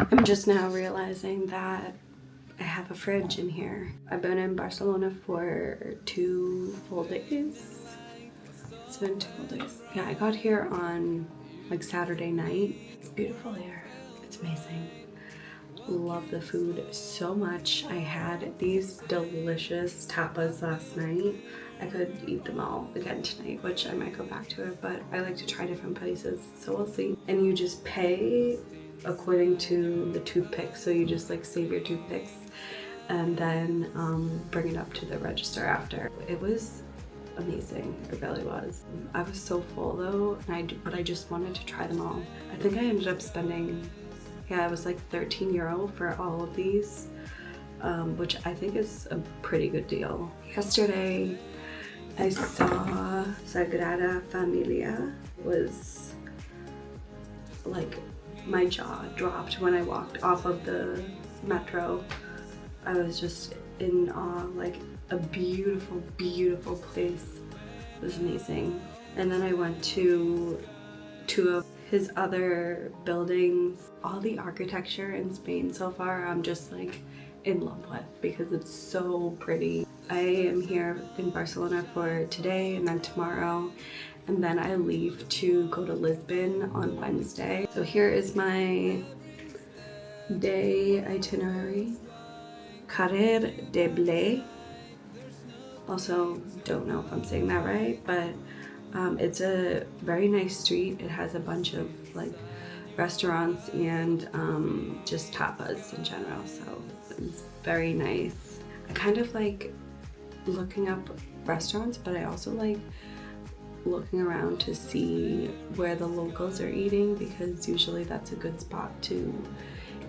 I'm just now realizing that I have a fridge in here. I've been in Barcelona for 2 full days. It's been 2 full days. Yeah, I got here on like Saturday night. It's beautiful here. It's amazing. Love the food so much. I had these delicious tapas last night. I could eat them all again tonight, which I might go back to it, but I like to try different places, so we'll see. And you just pay according to the toothpicks, so you just like save your toothpicks and then bring it up to the register after. It was amazing, it really was. I was so full though, but I just wanted to try them all. I think I ended up spending, yeah, it was like €13 for all of these, which I think is a pretty good deal. Yesterday I saw Sagrada Familia. It was like, my jaw dropped when I walked off of the metro. I was just in awe, like a beautiful, beautiful place. It was amazing. And then I went to 2 of his other buildings. All the architecture in Spain so far, I'm just like in love with because it's so pretty. I am here in Barcelona for today and then tomorrow, and then I leave to go to Lisbon on Wednesday. So here is my day itinerary. Carrer de Blé. Also, don't know if I'm saying that right, but it's a very nice street. It has a bunch of like restaurants and just tapas in general, so it's very nice. I kind of like looking up restaurants, but I also like looking around to see where the locals are eating, because usually that's a good spot to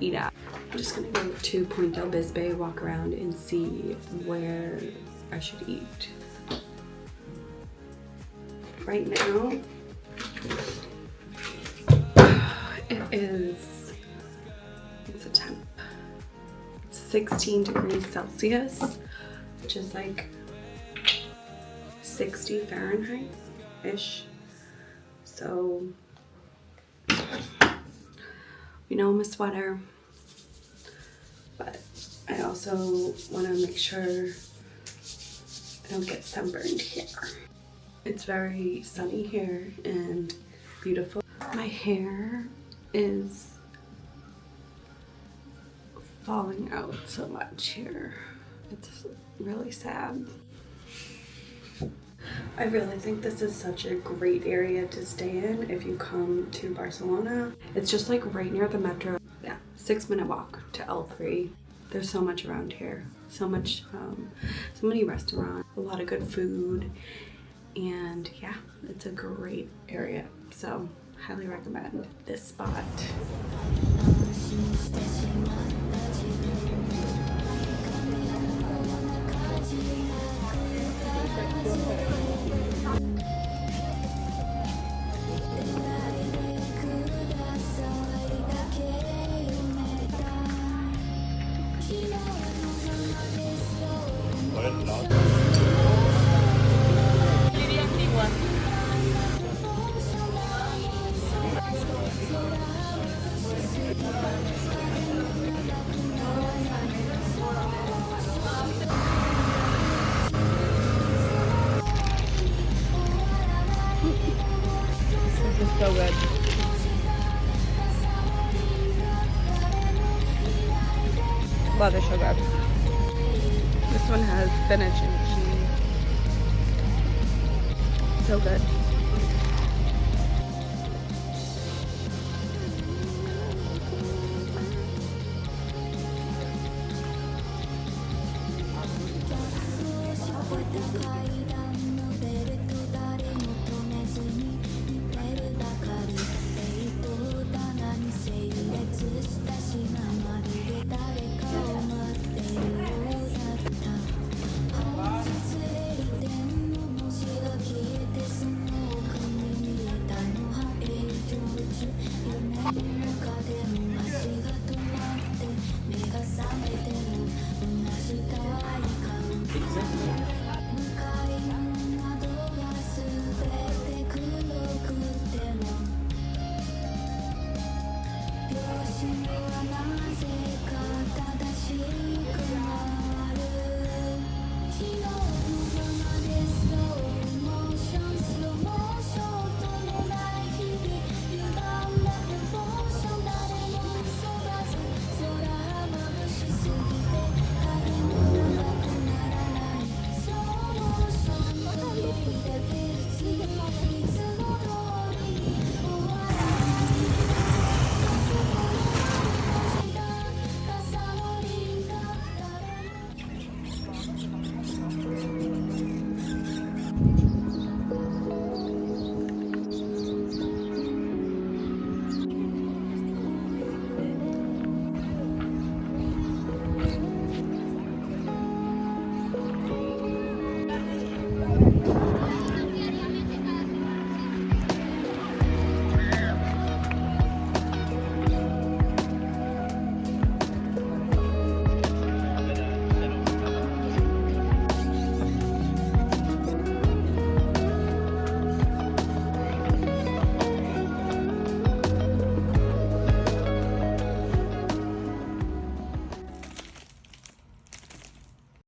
eat at. I'm just gonna go to Pont del Bisbe, walk around and see where I should eat. Right now, it's a temp. It's 16 degrees Celsius, which is like 60 Fahrenheit-ish. So, you know, I'm a sweater, but I also want to make sure I don't get sunburned here. It's very sunny here and beautiful. My hair is falling out so much here. It's really sad. I really think this is such a great area to stay in if you come to Barcelona. It's just like right near the metro. Yeah, 6-minute walk to L3. There's so much around here. So many restaurants, a lot of good food, and yeah, it's a great area. So highly recommend this spot. This is so good. Wow, they're so good. This one has spinach and cheese. So good.